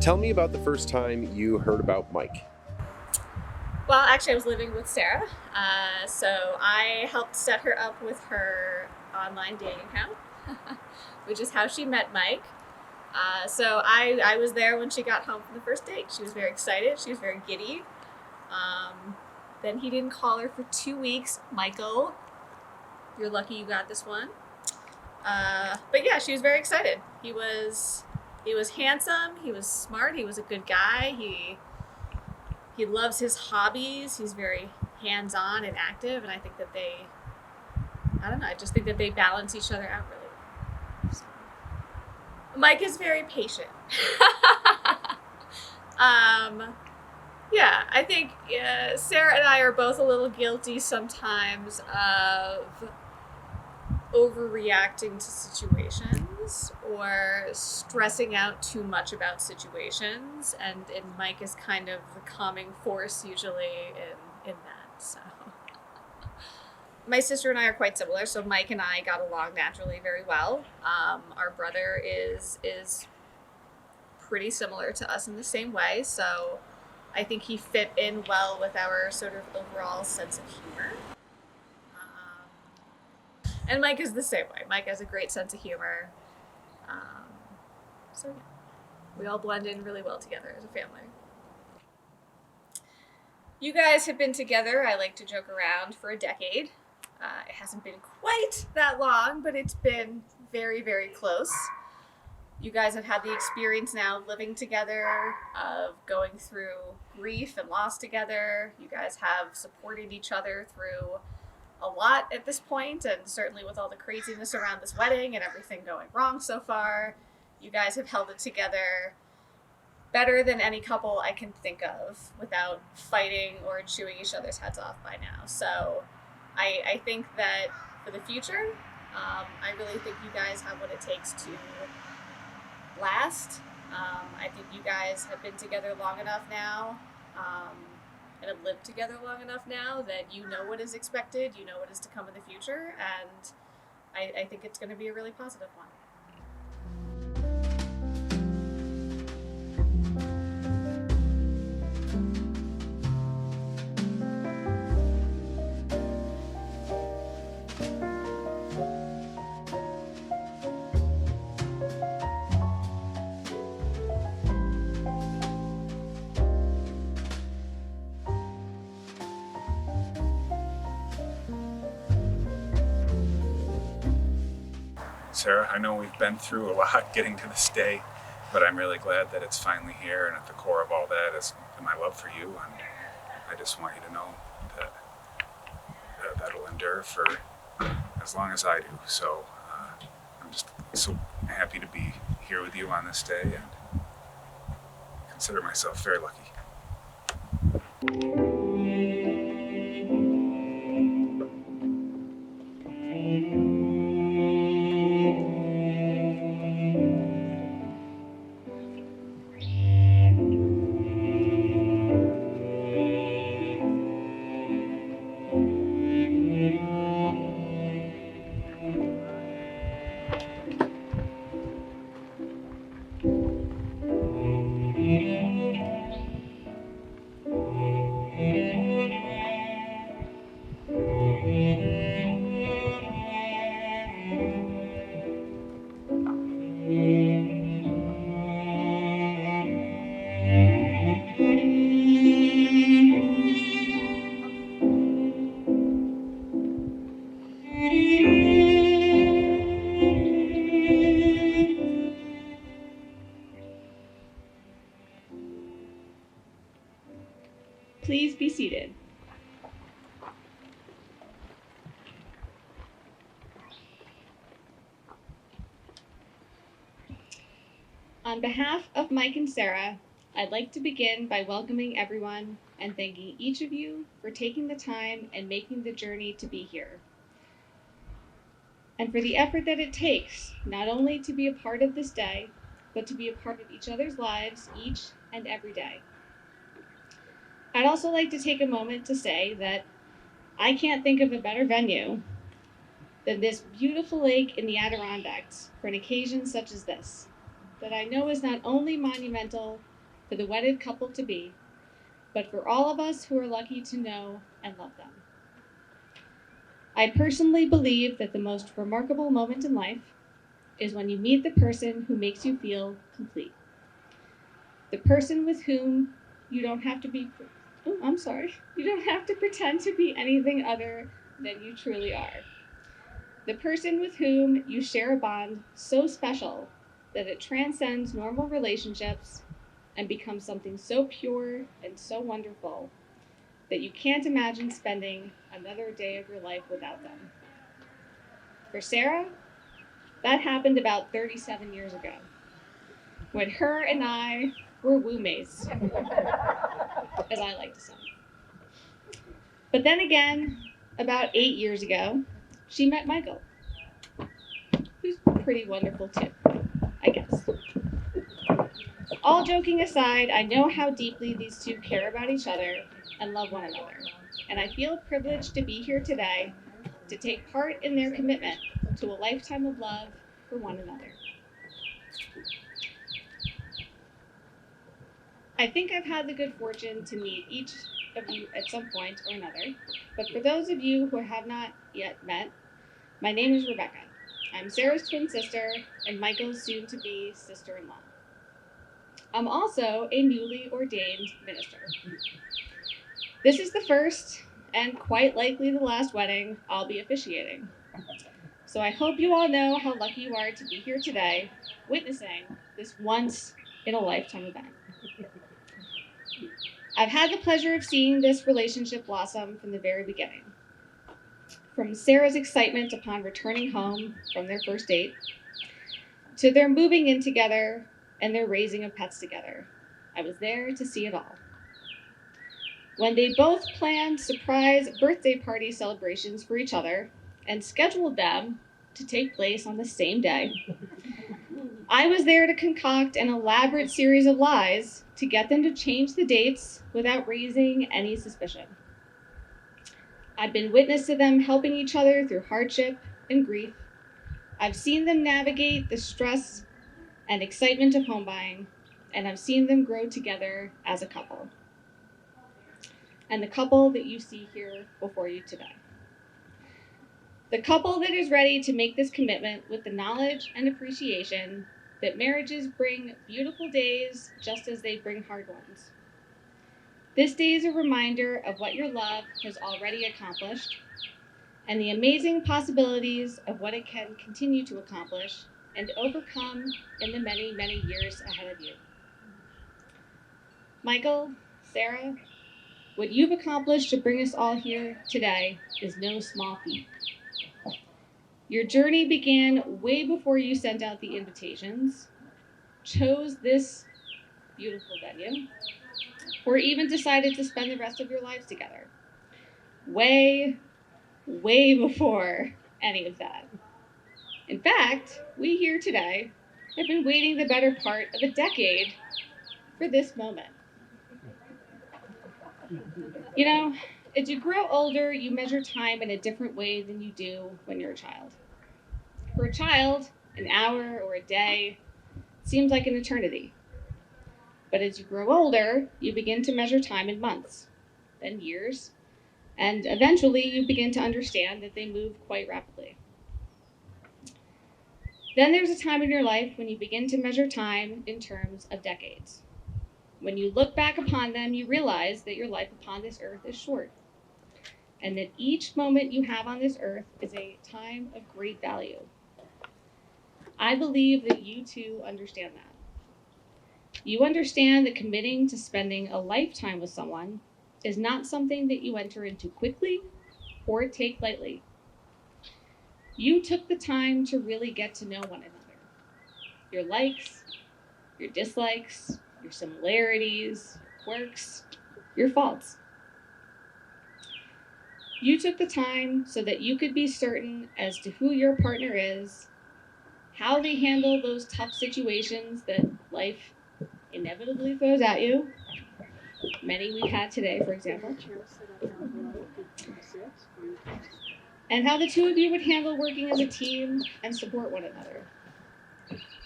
Tell me about the first time you heard about Mike. Well, actually, I was living with Sarah, so I helped set her up with her online dating account, which is how she met Mike. So I was there when she got home from the first date. She was very excited. She was very giddy. Then he didn't call her for 2 weeks. Michael, you're lucky you got this one. But yeah, she was very excited. He was handsome. He was smart. He was a good guy. He loves his hobbies. He's very hands-on and active, and I think that I just think that they balance each other out really well. So. Mike is very patient. Yeah, I think Sarah and I are both a little guilty sometimes of overreacting to situations or stressing out too much about situations, and Mike is kind of the calming force usually in that. So my sister and I are quite similar, so Mike and I got along naturally very well. Our brother is pretty similar to us in the same way, so I think he fit in well with our sort of overall sense of humor. And Mike is the same way. Mike has a great sense of humor. So yeah, we all blend in really well together as a family. You guys have been together, I like to joke around, for a decade. It hasn't been quite that long, but it's been very, very close. You guys have had the experience now of living together, of going through grief and loss together. You guys have supported each other through a lot at this point, and certainly with all the craziness around this wedding and everything going wrong so far, you guys have held it together better than any couple I can think of without fighting or chewing each other's heads off by now. So I think that for the future, I really think you guys have what it takes to last. I think you guys have been together long enough now, and have lived together long enough now that you know what is expected, you know what is to come in the future, and I think it's going to be a really positive one. Sarah, I know we've been through a lot getting to this day, but I'm really glad that it's finally here, and at the core of all that is my love for you, and I just want you to know that that'll endure for as long as I do. So I'm just so happy to be here with you on this day, and consider myself very lucky. Please be seated. On behalf of Mike and Sarah, I'd like to begin by welcoming everyone and thanking each of you for taking the time and making the journey to be here. And for the effort that it takes, not only to be a part of this day, but to be a part of each other's lives each and every day. I'd also like to take a moment to say that I can't think of a better venue than this beautiful lake in the Adirondacks for an occasion such as this, that I know is not only monumental, for the wedded couple to be, but for all of us who are lucky to know and love them. I personally believe that the most remarkable moment in life is when you meet the person who makes you feel complete. The person with whom you don't have to pretend to be anything other than you truly are. The person with whom you share a bond so special that it transcends normal relationships and becomes something so pure and so wonderful that you can't imagine spending another day of your life without them. For Sarah, that happened about 37 years ago, when her and I were woo-mates, as I like to say. But then again, about 8 years ago, she met Michael, who's pretty wonderful too, I guess. All joking aside, I know how deeply these two care about each other and love one another, and I feel privileged to be here today to take part in their commitment to a lifetime of love for one another. I think I've had the good fortune to meet each of you at some point or another, but for those of you who have not yet met, my name is Rebecca. I'm Sarah's twin sister and Michael's soon-to-be sister-in-law. I'm also a newly ordained minister. This is the first and quite likely the last wedding I'll be officiating. So I hope you all know how lucky you are to be here today, witnessing this once-in-a-lifetime event. I've had the pleasure of seeing this relationship blossom from the very beginning. From Sarah's excitement upon returning home from their first date, to their moving in together and their raising of pets together. I was there to see it all. When they both planned surprise birthday party celebrations for each other and scheduled them to take place on the same day, I was there to concoct an elaborate series of lies to get them to change the dates without raising any suspicion. I've been witness to them helping each other through hardship and grief. I've seen them navigate the stress and excitement of home buying, and I've seen them grow together as a couple. And the couple that you see here before you today. The couple that is ready to make this commitment with the knowledge and appreciation that marriages bring beautiful days just as they bring hard ones. This day is a reminder of what your love has already accomplished and the amazing possibilities of what it can continue to accomplish and overcome in the many, many years ahead of you. Michael, Sarah, what you've accomplished to bring us all here today is no small feat. Your journey began way before you sent out the invitations, chose this beautiful venue, or even decided to spend the rest of your lives together. Way before any of that. In fact, we here today have been waiting the better part of a decade for this moment. You know, as you grow older, you measure time in a different way than you do when you're a child. For a child, an hour or a day seems like an eternity. But as you grow older, you begin to measure time in months, then years, and eventually you begin to understand that they move quite rapidly. Then there's a time in your life when you begin to measure time in terms of decades. When you look back upon them, you realize that your life upon this earth is short, and that each moment you have on this earth is a time of great value. I believe that you too understand that. You understand that committing to spending a lifetime with someone is not something that you enter into quickly or take lightly. You took the time to really get to know one another. Your likes, your dislikes, your similarities, quirks, your faults. You took the time so that you could be certain as to who your partner is, how they handle those tough situations that life inevitably throws at you. Many we've had today, for example. And how the two of you would handle working as a team and support one another.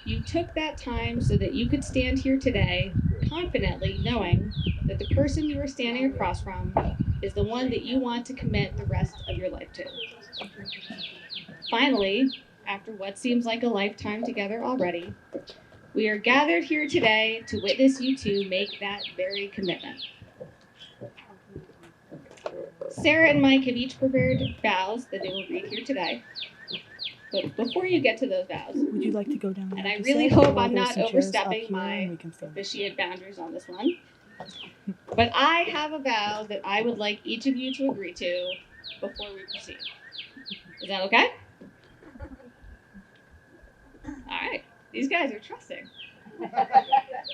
You took that time so that you could stand here today confidently knowing that the person you are standing across from is the one that you want to commit the rest of your life to. Finally, after what seems like a lifetime together already, we are gathered here today to witness you two make that very commitment. Sarah and Mike have each prepared vows that they will read here today. But before you get to those vows, would you like to go down? And I really hope I'm not overstepping my officiate boundaries on this one, but I have a vow that I would like each of you to agree to before we proceed. Is that okay? All right. These guys are trusting.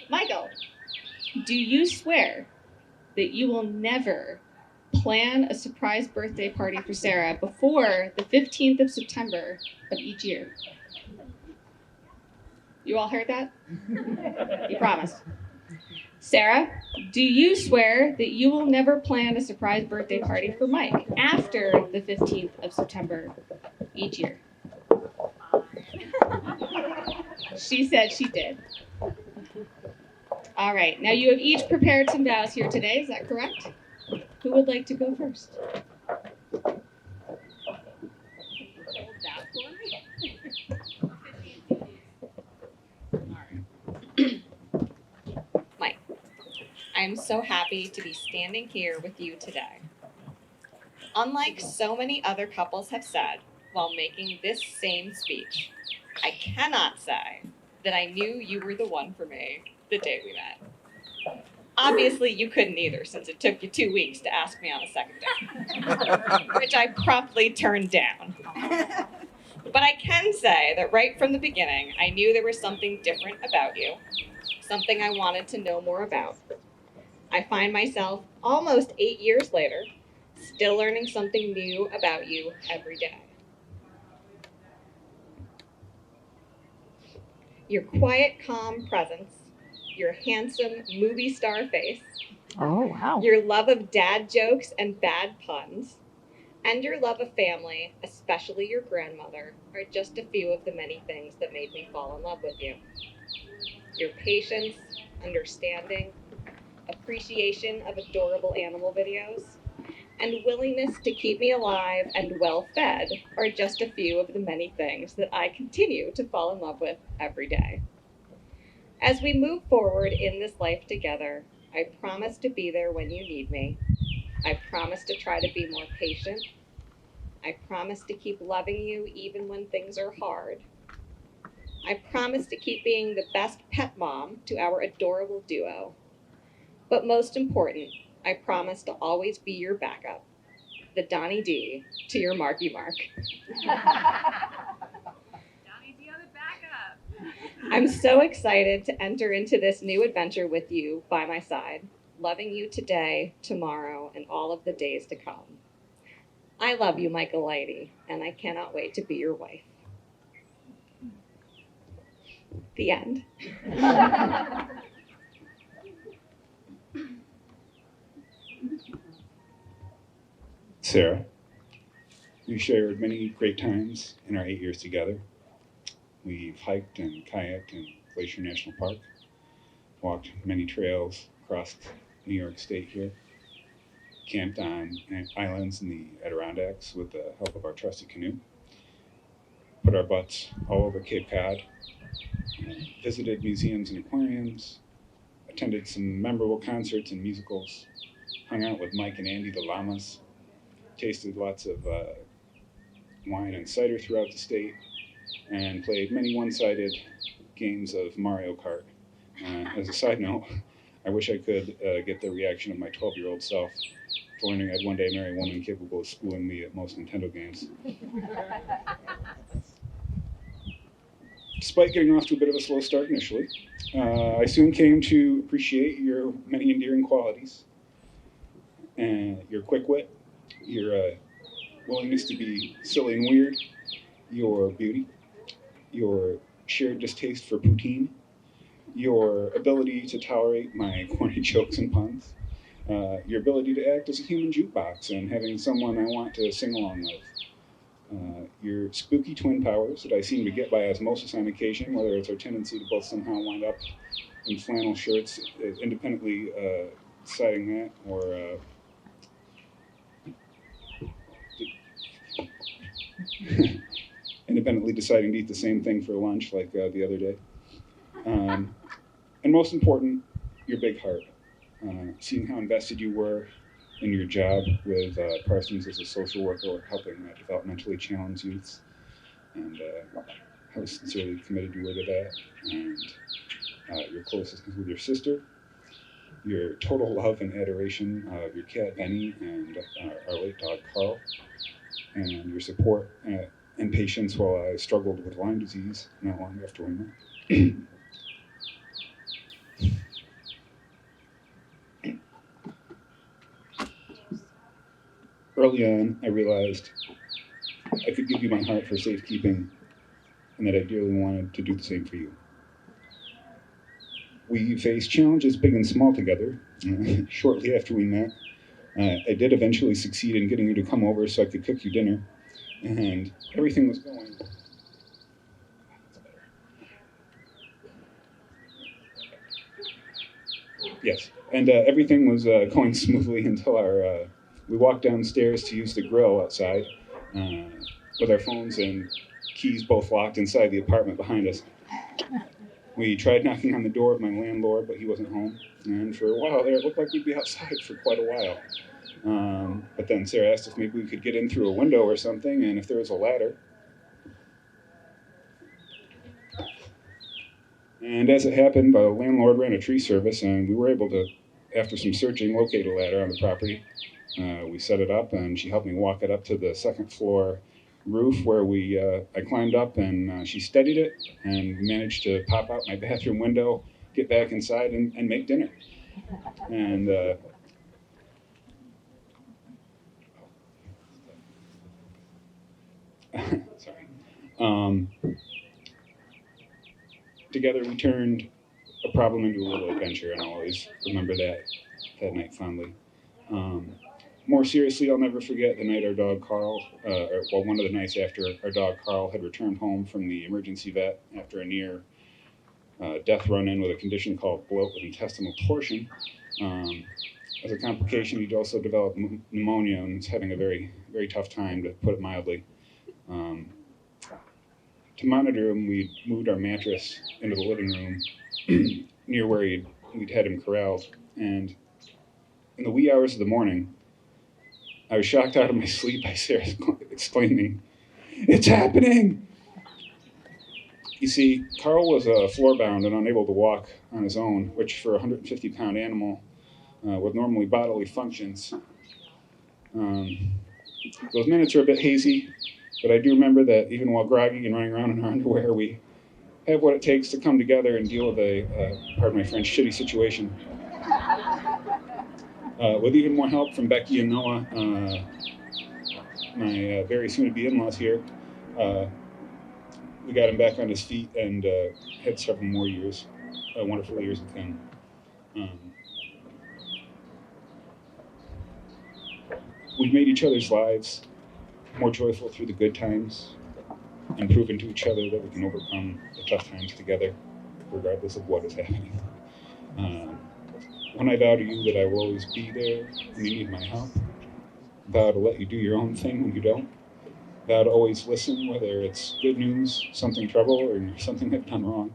Michael, do you swear that you will never plan a surprise birthday party for Sarah before the 15th of September of each year? You all heard that? You promised. Sarah, do you swear that you will never plan a surprise birthday party for Mike after the 15th of September each year? She said she did. All right, now you have each prepared some vows here today, is that correct? Who would like to go first? Mike, I'm so happy to be standing here with you today. Unlike so many other couples have said while making this same speech, I cannot say that I knew you were the one for me the day we met. Obviously, you couldn't either, since it took you 2 weeks to ask me on a second date, which I promptly turned down. But I can say that right from the beginning, I knew there was something different about you, something I wanted to know more about. I find myself, almost 8 years later, still learning something new about you every day. Your quiet, calm presence, your handsome movie star face, Oh, wow. your love of dad jokes and bad puns, and your love of family, especially your grandmother, are just a few of the many things that made me fall in love with you. Your patience, understanding, appreciation of adorable animal videos, and willingness to keep me alive and well-fed are just a few of the many things that I continue to fall in love with every day. As we move forward in this life together, I promise to be there when you need me. I promise to try to be more patient. I promise to keep loving you even when things are hard. I promise to keep being the best pet mom to our adorable duo. But most important, I promise to always be your backup, the Donnie D to your Marky Mark. Donnie D on the backup. I'm so excited to enter into this new adventure with you by my side, loving you today, tomorrow, and all of the days to come. I love you, Michael Leidy, and I cannot wait to be your wife. The end. Sarah, we shared many great times in our 8 years together. We've hiked and kayaked in Glacier National Park, walked many trails across New York State here, camped on islands in the Adirondacks with the help of our trusty canoe, put our butts all over Cape Cod, visited museums and aquariums, attended some memorable concerts and musicals, hung out with Mike and Andy the llamas, tasted lots of wine and cider throughout the state, and played many one-sided games of Mario Kart. As a side note, I wish I could get the reaction of my 12-year-old self to learning I'd one day marry a woman capable of schooling me at most Nintendo games. Despite getting off to a bit of a slow start initially, I soon came to appreciate your many endearing qualities, and your quick wit, your willingness to be silly and weird, your beauty, your shared distaste for poutine, your ability to tolerate my corny jokes and puns, your ability to act as a human jukebox and having someone I want to sing along with, your spooky twin powers that I seem to get by osmosis on occasion, whether it's our tendency to both somehow wind up in flannel shirts, independently deciding that, or independently deciding to eat the same thing for lunch like the other day. And most important, your big heart. Seeing how invested you were in your job with Parsons as a social worker, helping developmentally challenged youths, and how sincerely committed you were to that, and your closeness with your sister, your total love and adoration of your cat Benny and our late dog Carl, and your support and patience while I struggled with Lyme disease not long after we met. Early on, I realized I could give you my heart for safekeeping and that I dearly wanted to do the same for you. We faced challenges big and small together. Shortly after we met, I did eventually succeed in getting you to come over so I could cook you dinner, and everything was going. Yes, and everything was going smoothly until we walked downstairs to use the grill outside with our phones and keys both locked inside the apartment behind us. We tried knocking on the door of my landlord, but he wasn't home. And for a while there, it looked like we'd be outside for quite a while. But then Sarah asked if maybe we could get in through a window or something, and if there was a ladder. And as it happened, the landlord ran a tree service, and we were able to, after some searching, locate a ladder on the property. We set it up, and she helped me walk it up to the second floor roof where I climbed up, and she steadied it and managed to pop out my bathroom window, get back inside, and make dinner. And sorry. Together we turned a problem into a little adventure, and I'll always remember that night fondly. More seriously, I'll never forget the night our dog Carl, one of the nights after our dog Carl had returned home from the emergency vet after a near death run-in with a condition called bloat with intestinal torsion. As a complication, he'd also developed pneumonia and was having a very, very tough time, to put it mildly. To monitor him, we moved our mattress into the living room near where we'd had him corralled. And in the wee hours of the morning, I was shocked out of my sleep by Sarah exclaiming, "It's happening!" You see, Carl was floorbound and unable to walk on his own, which for a 150-pound animal with normally bodily functions, those minutes are a bit hazy, but I do remember that even while groggy and running around in our underwear, we have what it takes to come together and deal with pardon my French, shitty situation. With even more help from Becky and Noah, my very soon-to-be in-laws here, we got him back on his feet and had several more years, wonderful years with him. We've made each other's lives more joyful through the good times and proven to each other that we can overcome the tough times together, regardless of what is happening. When I vow to you that I will always be there when you need my help, vow to let you do your own thing when you don't, vow to always listen, whether it's good news, something trouble, or something I've done wrong,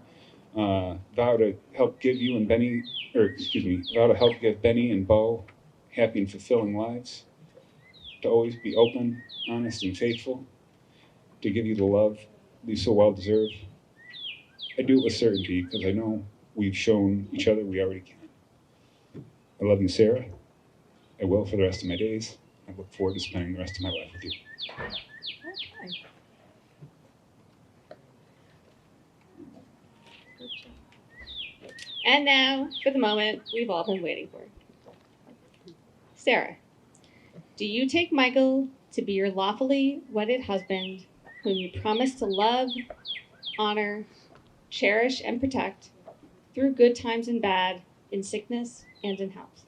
vow to help give you and vow to help give Benny and Bo happy and fulfilling lives, to always be open, honest, and faithful, to give you the love you so well deserve. I do it with certainty because I know we've shown each other we already can. I love you, Sarah. I will for the rest of my days. I look forward to spending the rest of my life with you. Okay. And now for the moment we've all been waiting for. Sarah, do you take Michael to be your lawfully wedded husband, whom you promise to love, honor, cherish, and protect through good times and bad, in sickness and in health?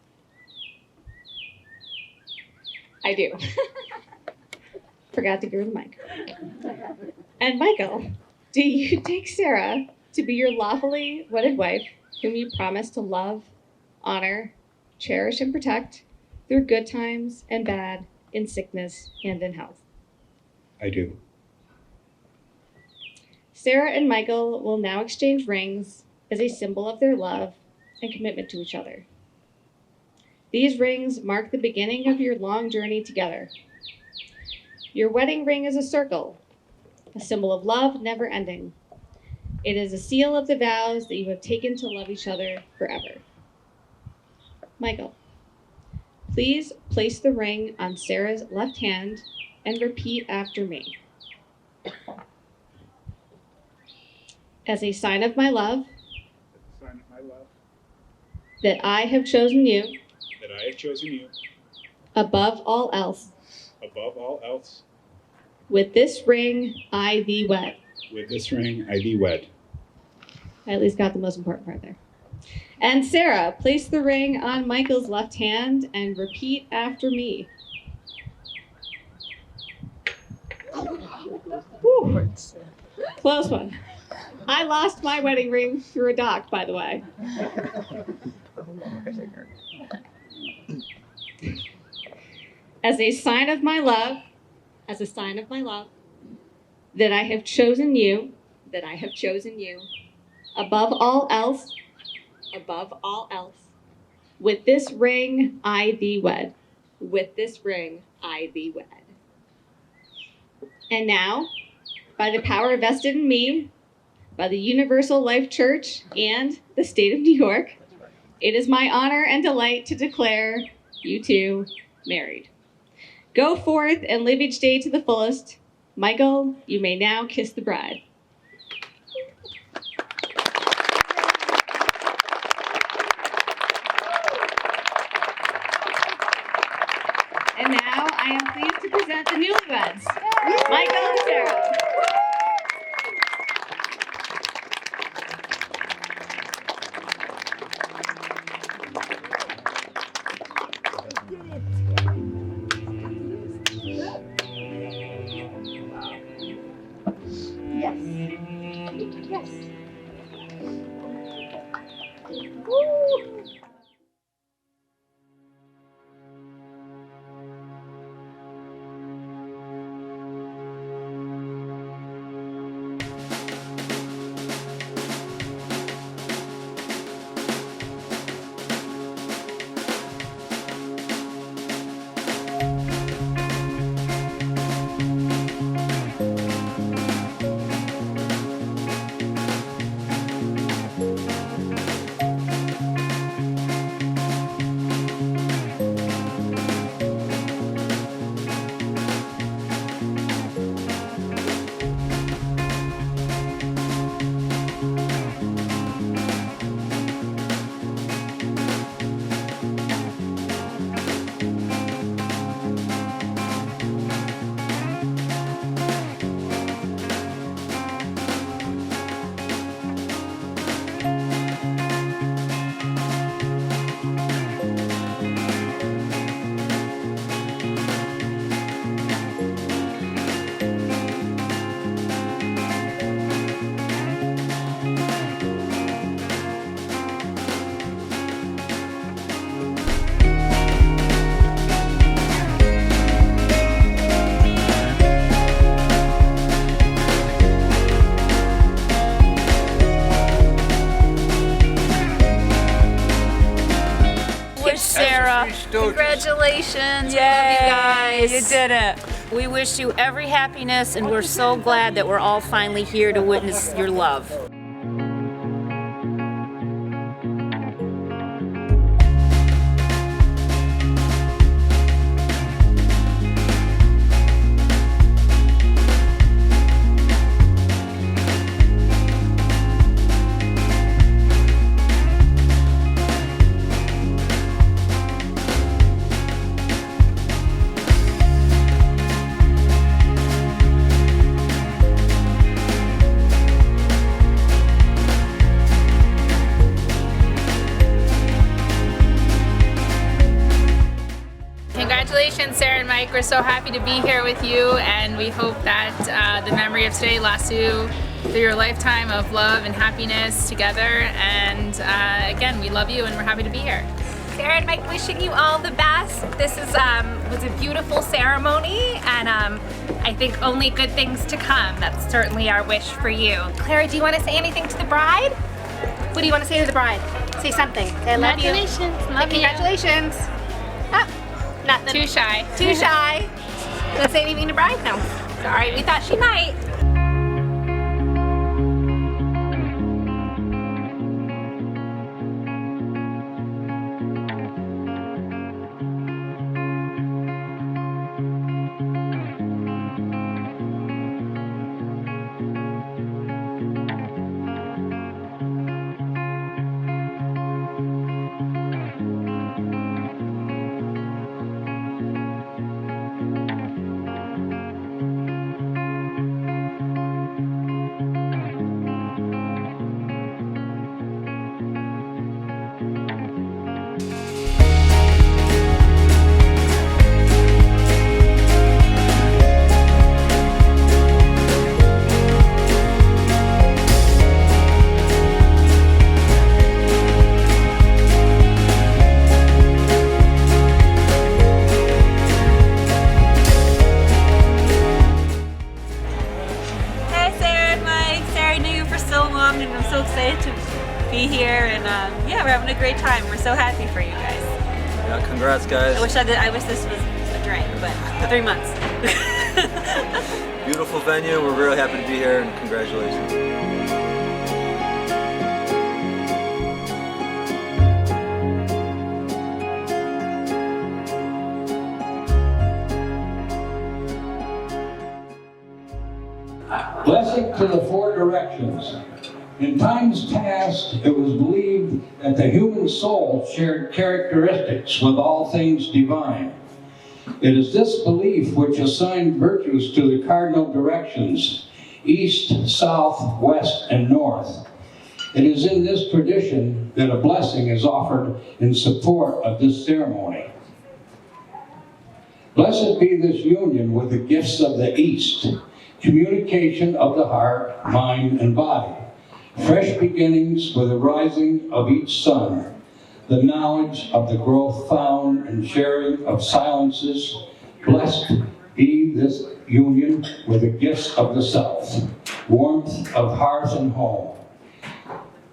I do. Forgot to give her the mic. And Michael, do you take Sarah to be your lawfully wedded wife, whom you promise to love, honor, cherish, and protect through good times and bad, in sickness and in health. I do. Sarah and Michael will now exchange rings as a symbol of their love and commitment to each other. These rings mark the beginning of your long journey together. Your wedding ring is a circle, a symbol of love never ending. It is a seal of the vows that you have taken to love each other forever. Michael, please place the ring on Sarah's left hand and repeat after me. As a sign of my love, that I have chosen you above all else, with this ring I thee wed. I at least got the most important part there. And Sarah, place the ring on Michael's left hand and repeat after me. Whew. Close one. I lost my wedding ring through a dock, by the way. As a sign of my love, that I have chosen you, above all else, with this ring I thee wed. And now, by the power vested in me, by the Universal Life Church and the state of New York, it is my honor and delight to declare you two married. Go forth and live each day to the fullest. Michael, you may now kiss the bride. And now I am pleased to present the newlyweds, Michael and Sarah. Yes. Woo. Sarah, congratulations. Yay, We love you guys. you did it. We wish you every happiness, and we're so glad that we're all finally here to witness your love. Congratulations, Sarah and Mike. We're so happy to be here with you, and we hope that the memory of today lasts you through your lifetime of love and happiness together. And again, we love you and we're happy to be here. Sarah and Mike, wishing you all the best. This is was a beautiful ceremony, and I think only good things to come. That's certainly our wish for you. Clara, do you want to say anything to the bride? What do you want to say to the bride? Say something. I love you. Congratulations. Love you. Congratulations. Oh, nothing. Too shy. Too shy. Don't say anything to bride? No. Sorry, we thought she might. And I'm so excited to be here, and yeah, we're having a great time. We're so happy for you guys. Yeah, congrats, guys. I wish this was a drink, but 3 months. Beautiful venue. We're really happy to be here, and congratulations. Blessing to the four directions. In times past, it was believed that the human soul shared characteristics with all things divine. It is this belief which assigned virtues to the cardinal directions, east, south, west, and north. It is in this tradition that a blessing is offered in support of this ceremony. Blessed be this union with the gifts of the East, communication of the heart, mind, and body, fresh beginnings with the rising of each sun, the knowledge of the growth found and sharing of silences. Blessed be this union with the gifts of the self, warmth of hearth and home,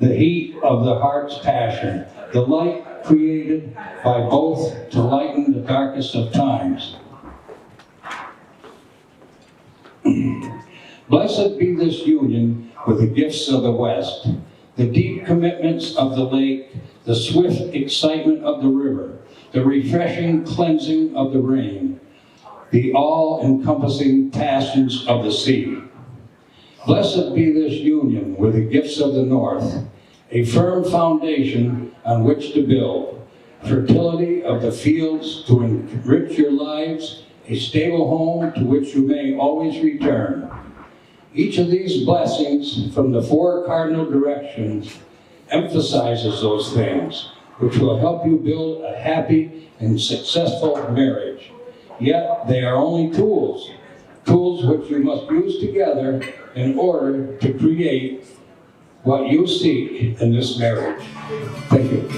the heat of the heart's passion, the light created by both to lighten the darkest of times. Blessed be this union with the gifts of the West, the deep commitments of the lake, the swift excitement of the river, the refreshing cleansing of the rain, the all-encompassing passions of the sea. Blessed be this union with the gifts of the North, a firm foundation on which to build, fertility of the fields to enrich your lives, a stable home to which you may always return. Each of these blessings from the four cardinal directions emphasizes those things, which will help you build a happy and successful marriage. Yet they are only tools which you must use together in order to create what you seek in this marriage. Thank you.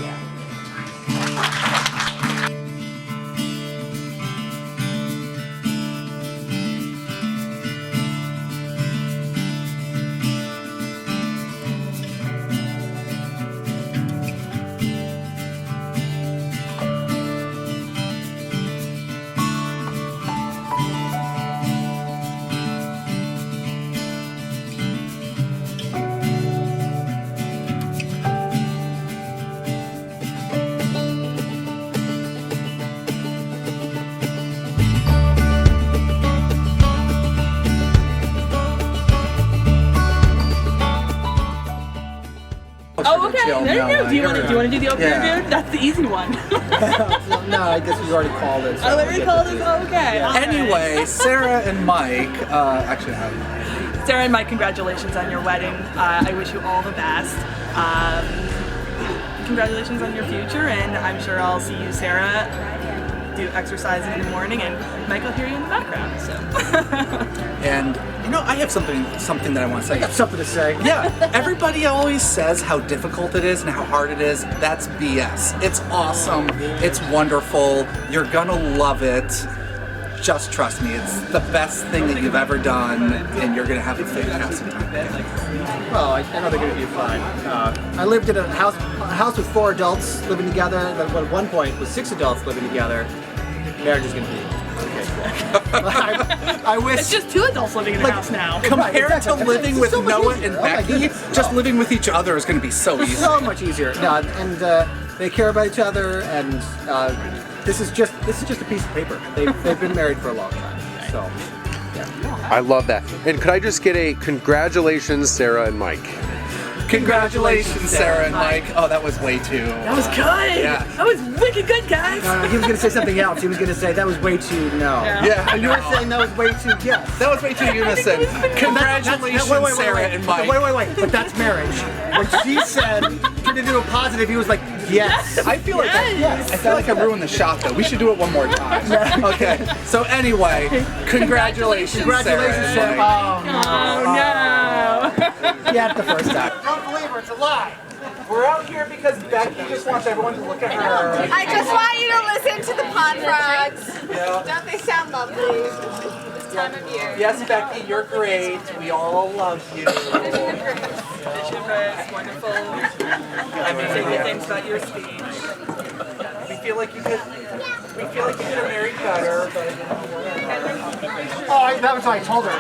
Oh, okay. There you go. Do you want to do the opener, dude? That's the easy one. No, I guess we already called it. So I already called it. Okay. Yeah. Anyway, Sarah and Mike, actually, Sarah and Mike, congratulations on your wedding. I wish you all the best. Congratulations on your future, and I'm sure I'll see you, Sarah, do exercise in the morning, and Mike will hear you in the background. So. And you know, I have something that I want to say. I got something to say. Yeah, everybody always says how difficult it is and how hard it is. That's BS. It's awesome. It's wonderful. You're gonna love it. Just trust me. It's the best thing that you've ever done, and you're gonna have a fantastic time. Well, I know they're gonna be fine. I lived in a house with 4 adults living together. At one point, with 6 adults living together. Marriage is gonna be okay. I wish. It's just 2 adults living in a house now. Compared to living with Noah and Becky, just living with each other is going to be so easy. So much easier. No, and they care about each other, and this is just a piece of paper. They've been married for a long time. So, yeah. I love that. And could I just get a congratulations, Sarah and Mike? Congratulations, Sarah and Mike. Oh, that was way too. That was good. Yeah. That was wicked good, guys. He was going to say something else. He was going to say that was way too no. Yeah, And you were saying that was way too yes. That was way too unison. Congratulations, Sarah and Mike. Wait. But that's marriage. When she said turned into a positive, he was like, yes. I feel like I feel like I ruined the shot though. We should do it one more time. Okay. So anyway, congratulations, Sarah. And Mike. Oh no. Yeah, the first time. Don't believe her. It's a lie. We're out here because Becky just wants everyone to look at her. I just want you to listen to the pond frogs. Yeah. Don't they sound lovely this time of year? Yes, Becky, you're great. We all love you. Wonderful. I've been saying good things about your speech. We feel like you could have married better, but Oh, that was what I told her.